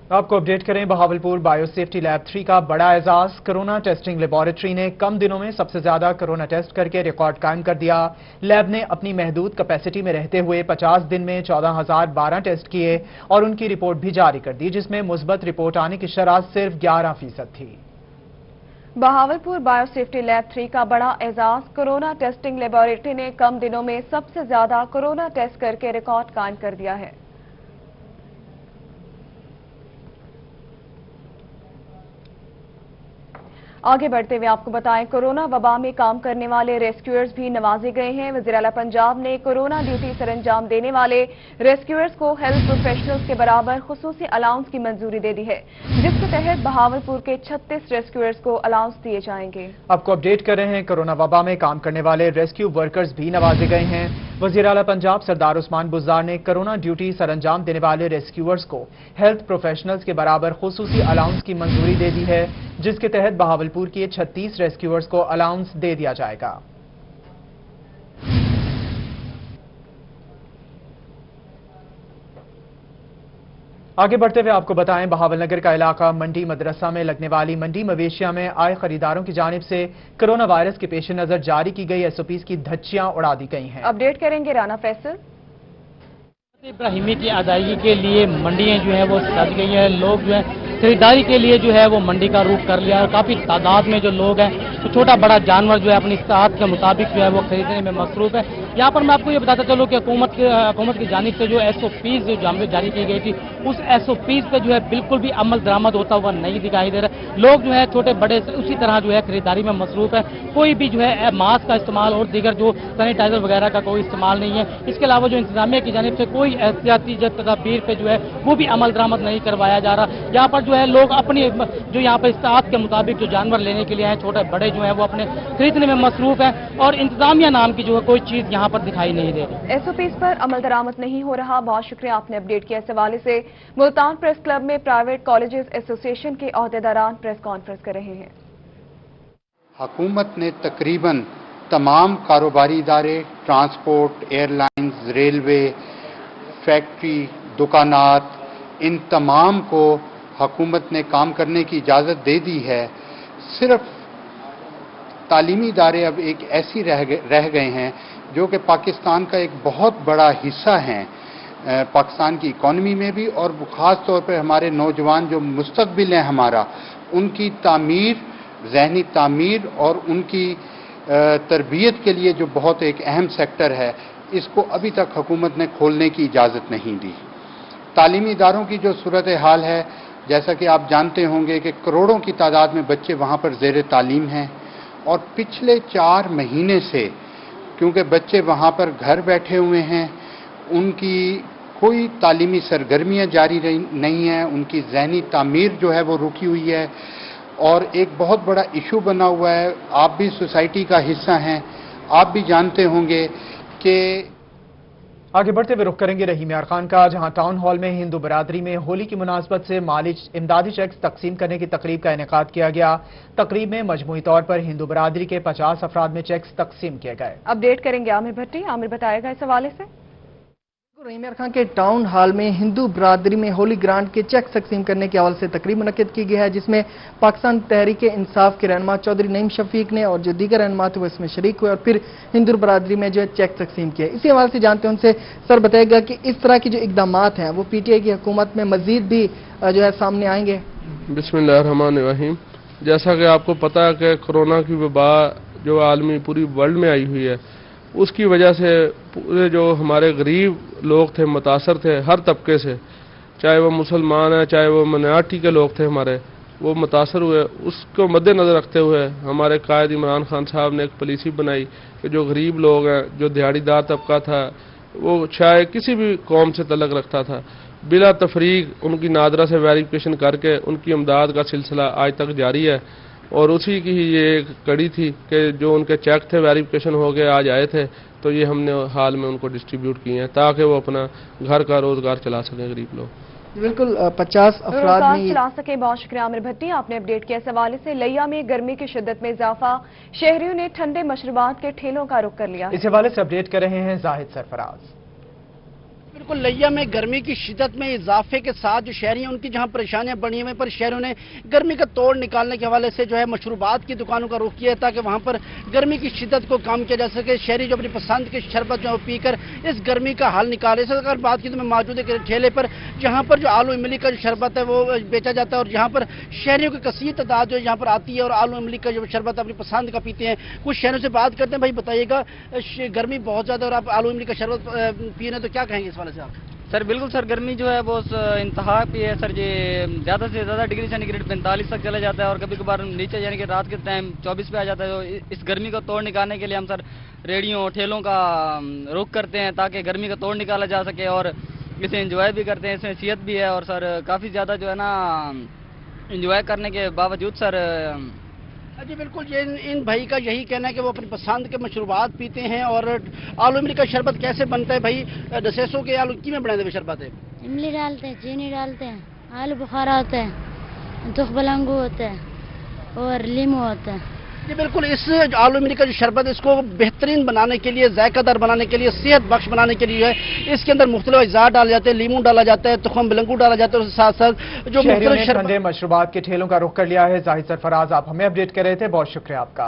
Speaker 2: آپ کو اپڈیٹ کریں، بہاولپور بایو سیفٹی لیب 3 کا بڑا اعزاز۔ کرونا ٹیسٹنگ لیبارٹری نے کم دنوں میں سب سے زیادہ کرونا ٹیسٹ کر کے ریکارڈ قائم کر دیا۔ لیب نے اپنی محدود کیپیسٹی میں رہتے ہوئے 50 دن میں 14,012 ٹیسٹ کیے اور ان کی رپورٹ بھی جاری کر دی، جس میں مثبت رپورٹ آنے کی شرح صرف 11% تھی۔
Speaker 1: بہاولپور بایو سیفٹی لیب 3 کا بڑا اعزاز۔ کرونا ٹیسٹنگ لیبارٹری نے کم دنوں میں سب سے زیادہ کرونا ٹیسٹ کر کے ریکارڈ قائم کر دیا ہے۔ آگے بڑھتے ہوئے آپ کو بتائیں، کورونا وبا میں کام کرنے والے ریسکیورز بھی نوازے گئے ہیں۔ وزیر اعلیٰ پنجاب نے کورونا ڈیوٹی سر انجام دینے والے ریسکیورز کو ہیلتھ پروفیشنلز کے برابر خصوصی الاؤنس کی منظوری دے دی ہے، جس کے تحت بہاولپور کے 36 ریسکیورز کو الاؤنس دیے جائیں گے۔
Speaker 2: آپ کو اپڈیٹ کر رہے ہیں، کورونا وبا میں کام کرنے والے ریسکیو ورکرز بھی نوازے گئے ہیں۔ وزیر اعلیٰ پنجاب سردار عثمان بزدار نے کورونا ڈیوٹی سر انجام دینے والے ریسکیورز کو ہیلتھ پروفیشنلز کے برابر خصوصی الاؤنس کی منظوری دے دی ہے، جس کے تحت بہاولپور کے 36 ریسکیورز کو الاؤنس دے دیا جائے گا۔ آگے بڑھتے ہوئے آپ کو بتائیں، بہاول نگر کا علاقہ منڈی مدرسہ میں لگنے والی منڈی مویشیاں میں آئے خریداروں کی جانب سے کرونا وائرس کے پیش نظر جاری کی گئی SOPs کی دھچیاں اڑا دی گئی ہیں۔
Speaker 1: اپڈیٹ کریں گے رانا فیصل۔
Speaker 22: ابراہیمی کی ادائیگی کے لیے منڈیاں جو ہیں وہ سج گئی ہیں، لوگ جو ہیں خریداری کے لیے جو ہے وہ منڈی کا رخ کر لیا ہے۔ کافی تعداد میں جو لوگ ہیں تو چھوٹا بڑا جانور جو ہے اپنی استطاعت کے مطابق جو ہے وہ خریدنے میں مصروف ہے۔
Speaker 8: यहाँ पर मैं आपको ये बताता चलूँ कि हुकूमत की जानिब से जो SOPs जो जारी की गई थी, उस SOPs पे जो है बिल्कुल भी अमल दरामद होता हुआ नहीं दिखाई दे रहा। लोग जो है छोटे बड़े उसी तरह जो है खरीदारी में मसरूफ है। कोई भी जो है मास्क का इस्तेमाल और दीगर जो सैनिटाइजर वगैरह का कोई इस्तेमाल नहीं है। इसके अलावा जो इंतजामिया की जानिब से कोई एहतियाती तदबीर पे जो है वो भी अमल दरामद नहीं करवाया जा रहा। यहाँ पर जो है लोग अपनी जो यहाँ पर इस्तात के मुताबिक जो जानवर लेने के लिए हैं, छोटे बड़े जो है वो अपने खरीदने में मसरूफ है और इंतजामिया नाम की जो है कोई चीज यहाँ पर दिखाई नहीं दे रही।
Speaker 1: SOPs पर अमल दरामद नहीं हो रहा। बहुत शुक्रिया, आपने अपडेट किया। इस हवाले से मुल्तान प्रेस क्लब में प्राइवेट कॉलेजेस एसोसिएशन के अहदेदारान प्रेस कॉन्फ्रेंस कर रहे हैं।
Speaker 9: हुकूमत ने तकरीबन तमाम कारोबारी इदारे, ट्रांसपोर्ट, एयरलाइंस, रेलवे, फैक्ट्री, दुकानात, इन तमाम को हुकूमत ने काम करने की इजाज़त दे दी है। सिर्फ तालीमी इदारे अब एक ऐसी रह गए हैं जो कि पाकिस्तान का एक बहुत बड़ा हिस्सा हैं, पाकिस्तान की इकॉनमी में भी, और ख़ास तौर पर हमारे नौजवान जो मुस्तकबिल है हमारा, उनकी तामीर, ज़हनी तामीर और उनकी तरबियत के लिए जो बहुत एक अहम सेक्टर है, इसको अभी तक हुकूमत ने खोलने की इजाज़त नहीं दी। तालीमी इदारों की जो सूरत हाल है, जैसा कि आप जानते होंगे कि करोड़ों की तादाद में बच्चे वहाँ पर ज़ेर तालीम हैं, और पिछले 4 महीने से क्योंकि बच्चे वहाँ पर घर बैठे हुए हैं, उनकी कोई तालीमी सरगर्मियाँ जारी नहीं हैं, उनकी ज़हनी तामीर जो है वो रुकी हुई है, और एक बहुत बड़ा इशू बना हुआ है। आप भी सोसाइटी का हिस्सा हैं, आप भी जानते होंगे कि
Speaker 2: आगे बढ़ते हुए रुख करेंगे रहीम यार खान का, जहां टाउन हॉल में हिंदू बरादरी में होली की मुनासबत से माली इमदादी चेक्स तकसीम करने की तकरीब का इनेकाद किया गया। तकरीब में मजमूई तौर पर हिंदू बरादरी के 50 अफराद में चेक्स तकसीम किए गए।
Speaker 1: अपडेट करेंगे आमिर भट्टी। आमिर बताएगा इस हवाले से।
Speaker 17: रहीम यार खान के टाउन हॉल में हिंदू बरादरी में होली ग्रांट के चेक तकसीम करने के हवाले से तकरीब मुनक्किद की गई है, जिसमें पाकिस्तान तहरीक इंसाफ के रहनुमा चौधरी नईम शफीक ने और जो दीगर रहनुमा थे वो इसमें शरीक हुए और फिर हिंदू बरादरी में जो है चेक तकसीम किए। इसी हवाले से जानते हैं उनसे, सर बताएगा कि इस तरह की जो इकदाम हैं वो PTI की हुकूमत में मजीद भी जो है सामने आएंगे।
Speaker 10: बिस्मिल्लाहिर्रहमानिर्रहीम। जैसा कि आपको पता है कि कोरोना की वबा जो आलमी पूरी वर्ल्ड में आई हुई है, उसकी वजह से पूरे जो हमारे गरीब लोग थे, मुतासर थे हर तबके से, चाहे वो मुसलमान हैं, चाहे वो माइनॉरिटी के लोग थे हमारे, वो मुतासर हुए। उसको मद्देनज़र रखते हुए हमारे कायद इमरान खान साहब ने एक पॉलिसी बनाई कि जो गरीब लोग हैं, जो दिहाड़ीदार तबका था, वो चाहे किसी भी कौम से तल्लुक़ रखता था, बिला तफरीक उनकी नादरा से वेरिफिकेशन करके उनकी इमदाद का सिलसिला आज तक जारी है। और उसी की ही ये एक कड़ी थी कि जो उनके चेक थे वेरिफिकेशन हो गए, आज आए थे, तो ये हमने हाल में उनको डिस्ट्रीब्यूट किए हैं ताकि वो अपना घर का रोजगार चला सकें गरीब लोग।
Speaker 17: बिल्कुल 50 अफराद में
Speaker 1: चला सके। बहुत शुक्रिया आमिर भट्टी, आपने अपडेट किया। इस हवाले से लिया में गर्मी की शिद्दत में इजाफा, शहरियों ने ठंडे मशरूबात के ठेलों का रुख कर लिया।
Speaker 2: इस हवाले से अपडेट कर रहे हैं जाहिद सरफराज।
Speaker 24: बिल्कुल लिया में गर्मी की शिद्दत में इजाफे के साथ जो शहरी हैं उनकी जहां परेशानियां बढ़ी हुई, पर शहरों ने गर्मी का तोड़ निकालने के हवाले से जो है मशरूबात की दुकानों का रुख किया है ताकि वहां पर गर्मी की शिद्दत को कम किया जा सके। शहरी जो अपनी पसंद के शरबत जो पीकर इस गर्मी का हल निकाले। इस अगर बात की तो मैं मौजूद है ठेले पर जहाँ पर जो आलू इमली का जो शरबत है वो बेचा जाता है, और यहाँ पर शहरियों की कसीर तादाद जो यहाँ पर आती है और आलू इमली का जो शरबत अपनी पसंद का पीते हैं। कुछ शहरों से बात करते हैं, भाई बताइएगा गर्मी बहुत ज़्यादा और आप आलू इमली का शरबत पी रहे हैं, तो क्या कहेंगे इस वाले से आप?
Speaker 25: सर बिल्कुल सर, गर्मी जो है वो इंतहा पे है सर। ये ज़्यादा से ज़्यादा डिग्री सेंटीग्रेड 45 तक चला जाता है और कभी कभार नीचे यानी कि रात के टाइम 24 पे आ जाता है। तो इस गर्मी को तोड़ निकालने के लिए हम सर रेडियो ठेलों का रुख करते हैं ताकि गर्मी का तोड़ निकाला जा सके और इसे एंजॉय भी करते हैं। इसमें सेहत भी है और सर काफ़ी ज़्यादा जो है ना एंजॉय करने के बावजूद सर।
Speaker 24: जी बिल्कुल, ये इन भाई का यही कहना है कि वो अपनी पसंद के मशरूबात पीते हैं। और आलू इमली का शरबत कैसे बनता है भाई? दसेसों के आलू की में बनाते हुए शरबत है?
Speaker 26: इमली डालते हैं, चीनी डालते हैं, आलू बुखारा होता है, दुख बलंगू होता है और लीमू होता है।
Speaker 24: जी बिल्कुल, इस आलू इमली का जो शरबत इसको बेहतरीन बनाने के लिए, जायकादार बनाने के लिए, सेहत बख्श बनाने के लिए है इसके अंदर मुख्तलिफ अज्जा डाले जाते हैं, लीमू डाला जाता है, तुखम बिलंगू डाला जाता है, उसके साथ साथ जो
Speaker 2: ठंडे मशरूबात के ठेलों का रुख कर लिया है। जाहिद सरफराज आप हमें अपडेट कर रहे थे, बहुत शुक्रिया आपका।